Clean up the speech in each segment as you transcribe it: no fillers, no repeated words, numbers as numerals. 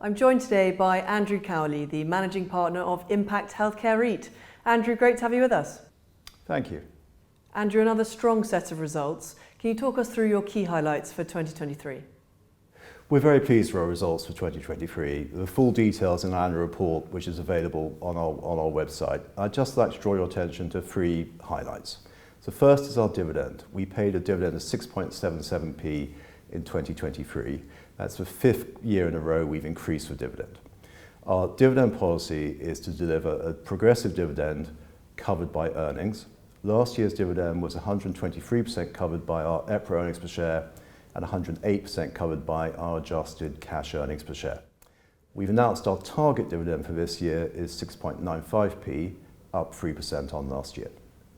I'm joined today by Andrew Cowley, the Managing Partner of Impact Healthcare REIT. Andrew, great to have you with us. Thank you. Andrew, another strong set of results. Can you talk us through your key highlights for 2023? We're very pleased with our results for 2023. The full details in our annual report, which is available on our website. I'd just like to draw your attention to three highlights. So first is our dividend. We paid a dividend of 6.77p in 2023. That's the fifth year in a row we've increased the dividend. Our dividend policy is to deliver a progressive dividend covered by earnings. Last year's dividend was 123% covered by our EPRA earnings per share and 108% covered by our adjusted cash earnings per share. We've announced our target dividend for this year is 6.95p, up 3% on last year.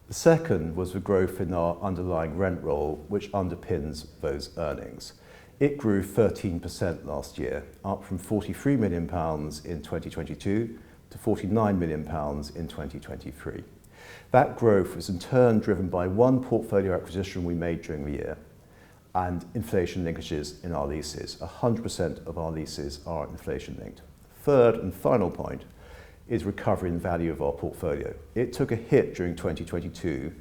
The second was the growth in our underlying rent roll, which underpins those earnings. It grew 13% last year, up from £43 million in 2022 to £49 million in 2023. That growth was in turn driven by one portfolio acquisition we made during the year and inflation linkages in our leases. 100% of our leases are inflation linked. Third and final point is recovery in value of our portfolio. It took a hit during 2022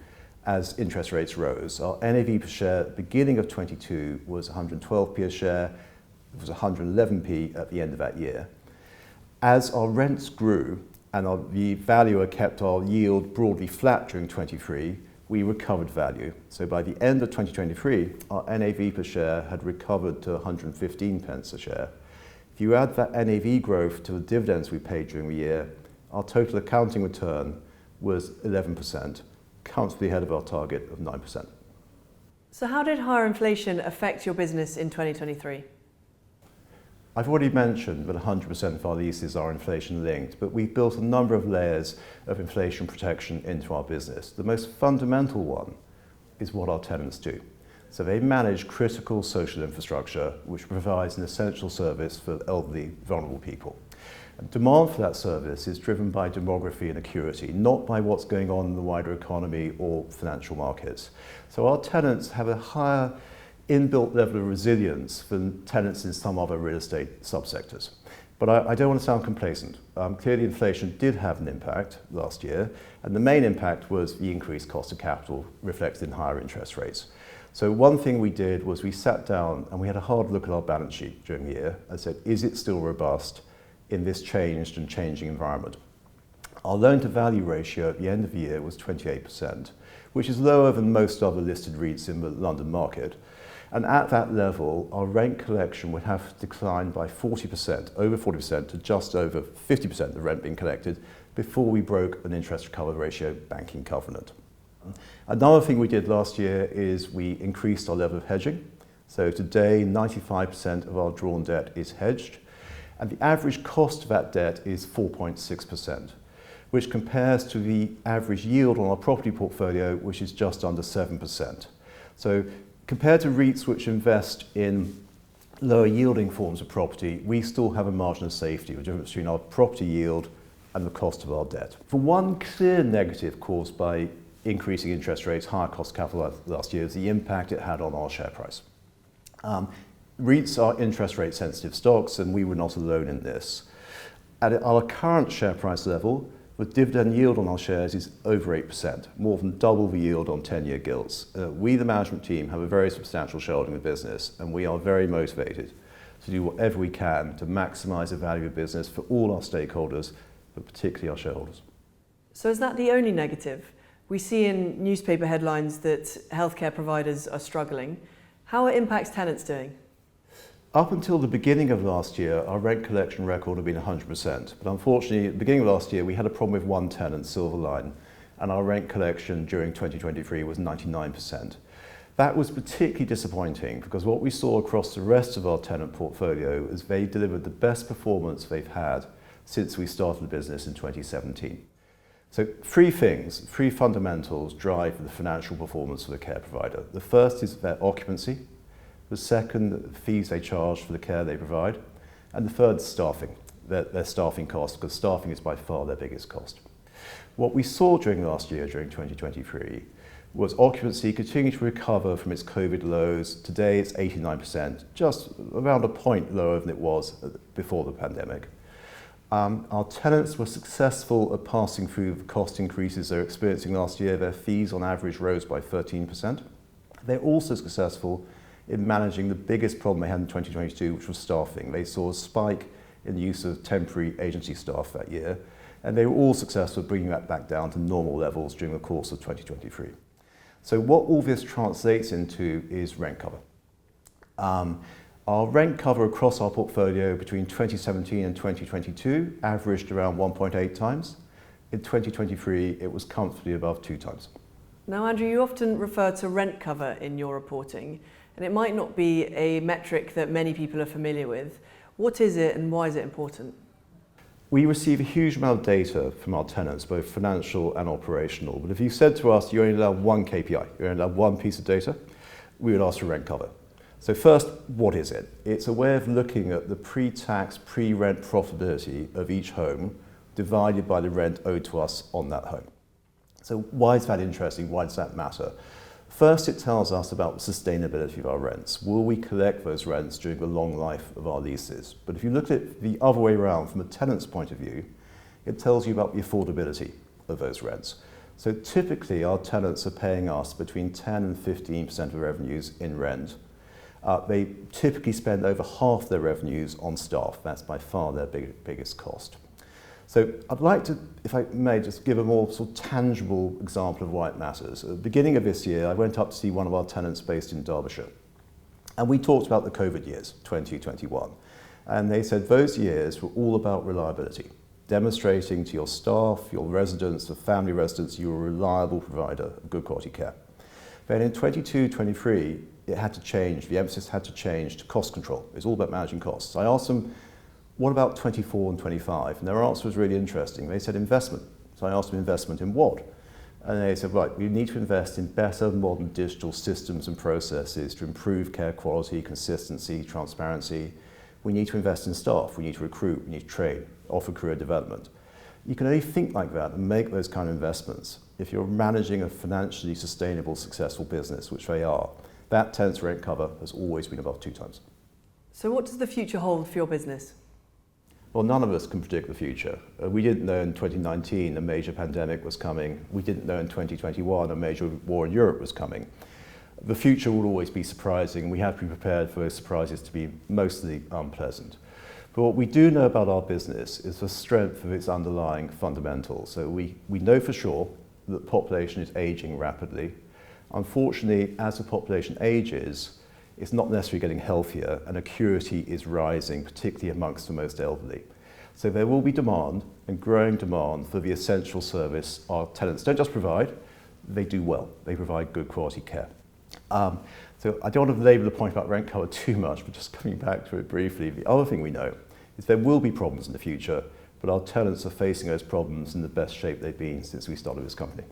as interest rates rose. Our NAV per share at the beginning of 22 was 112p a share. It was 111p at the end of that year. As our rents grew and the valuer kept our yield broadly flat during 23, we recovered value. So by the end of 2023, our NAV per share had recovered to 115 pence a share. If you add that NAV growth to the dividends we paid during the year, our total accounting return was 11%, comfortably ahead of our target of 9%. So how did higher inflation affect your business in 2023? I've already mentioned that 100% of our leases are inflation linked, but we've built a number of layers of inflation protection into our business. The most fundamental one is what our tenants do. So they manage critical social infrastructure, which provides an essential service for elderly, vulnerable people. And demand for that service is driven by demography and acuity, not by what's going on in the wider economy or financial markets. So our tenants have a higher inbuilt level of resilience than tenants in some other real estate subsectors. But I don't want to sound complacent. Clearly inflation did have an impact last year, and the main impact was the increased cost of capital reflected in higher interest rates. So one thing we did was we sat down and we had a hard look at our balance sheet during the year and said, is it still robust in this changed and changing environment? Our loan to value ratio at the end of the year was 28%, which is lower than most other listed REITs in the London market. And at that level, our rent collection would have declined by 40%, over 40% to just over 50% of the rent being collected before we broke an interest recovery ratio banking covenant. Another thing we did last year is we increased our level of hedging. So today, 95% of our drawn debt is hedged, and the average cost of that debt is 4.6%, which compares to the average yield on our property portfolio, which is just under 7%. So compared to REITs which invest in lower yielding forms of property, we still have a margin of safety, the difference between our property yield and the cost of our debt. For one clear negative caused by increasing interest rates, higher cost of capital last year, is the impact it had on our share price. REITs are interest rate sensitive stocks, and we were not alone in this. At our current share price level, the dividend yield on our shares is over 8%, more than double the yield on 10-year gilts. We, the management team, have a very substantial shareholding in the business, and we are very motivated to do whatever we can to maximise the value of business for all our stakeholders, but particularly our shareholders. So is that the only negative? We see in newspaper headlines that healthcare providers are struggling. How are Impact's tenants doing? Up until the beginning of last year, our rent collection record had been 100%. But unfortunately, at the beginning of last year, we had a problem with one tenant, Silverline, and our rent collection during 2023 was 99%. That was particularly disappointing because what we saw across the rest of our tenant portfolio is they delivered the best performance they've had since we started the business in 2017. So three fundamentals drive the financial performance of the care provider. The first is their occupancy. The second, the fees they charge for the care they provide. And the third, staffing, their staffing costs, because staffing is by far their biggest cost. What we saw during last year, during 2023, was occupancy continuing to recover from its COVID lows. Today it's 89%, just around a point lower than it was before the pandemic. Our tenants were successful at passing through the cost increases they were experiencing last year. Their fees on average rose by 13%. They're also successful in managing the biggest problem they had in 2022, which was staffing. They saw a spike in the use of temporary agency staff that year, and they were all successful at bringing that back down to normal levels during the course of 2023. So what all this translates into is rent cover. Our rent cover across our portfolio between 2017 and 2022 averaged around 1.8 times. In 2023, it was comfortably above 2 times. Now, Andrew, you often refer to rent cover in your reporting, and it might not be a metric that many people are familiar with. What is it and why is it important? We receive a huge amount of data from our tenants, both financial and operational. But if you said to us, you only allow one KPI, you only allow one piece of data, we would ask for rent cover. So first, what is it? It's a way of looking at the pre-tax, pre-rent profitability of each home divided by the rent owed to us on that home. So why is that interesting? Why does that matter? First, it tells us about the sustainability of our rents. Will we collect those rents during the long life of our leases? But if you look at it the other way around, from a tenant's point of view, it tells you about the affordability of those rents. So typically, our tenants are paying us between 10 and 15% of revenues in rent. They typically spend over half their revenues on staff. That's by far their biggest cost. So I'd like to, if I may, just give a more sort of tangible example of why it matters. At the beginning of this year, I went up to see one of our tenants based in Derbyshire. And we talked about the COVID years, 2021. And they said those years were all about reliability, demonstrating to your staff, your residents, the family residents, you were a reliable provider of good quality care. Then in 22-23, it had to change. The emphasis had to change to cost control. It's all about managing costs. I asked them, what about 24 and 25? And their answer was really interesting. They said investment. So I asked them investment in what? And they said, right, we need to invest in better modern digital systems and processes to improve care quality, consistency, transparency. We need to invest in staff. We need to recruit. We need to train, offer career development. You can only think like that and make those kind of investments if you're managing a financially sustainable, successful business, which they are. That tenant's rent cover has always been above 2 times. So what does the future hold for your business? Well, none of us can predict the future. We didn't know in 2019 a major pandemic was coming. We didn't know in 2021 a major war in Europe was coming. The future will always be surprising. We have to be prepared for those surprises to be mostly unpleasant. But what we do know about our business is the strength of its underlying fundamentals. So we know for sure that the population is aging rapidly. Unfortunately, as the population ages, it's not necessarily getting healthier, and acuity is rising, particularly amongst the most elderly. So there will be demand, and growing demand, for the essential service our tenants don't just provide, they do well. They provide good quality care. So I don't want to belabor the point about rent cover too much, but just coming back to it briefly, the other thing we know is there will be problems in the future, but our tenants are facing those problems in the best shape they've been since we started this company.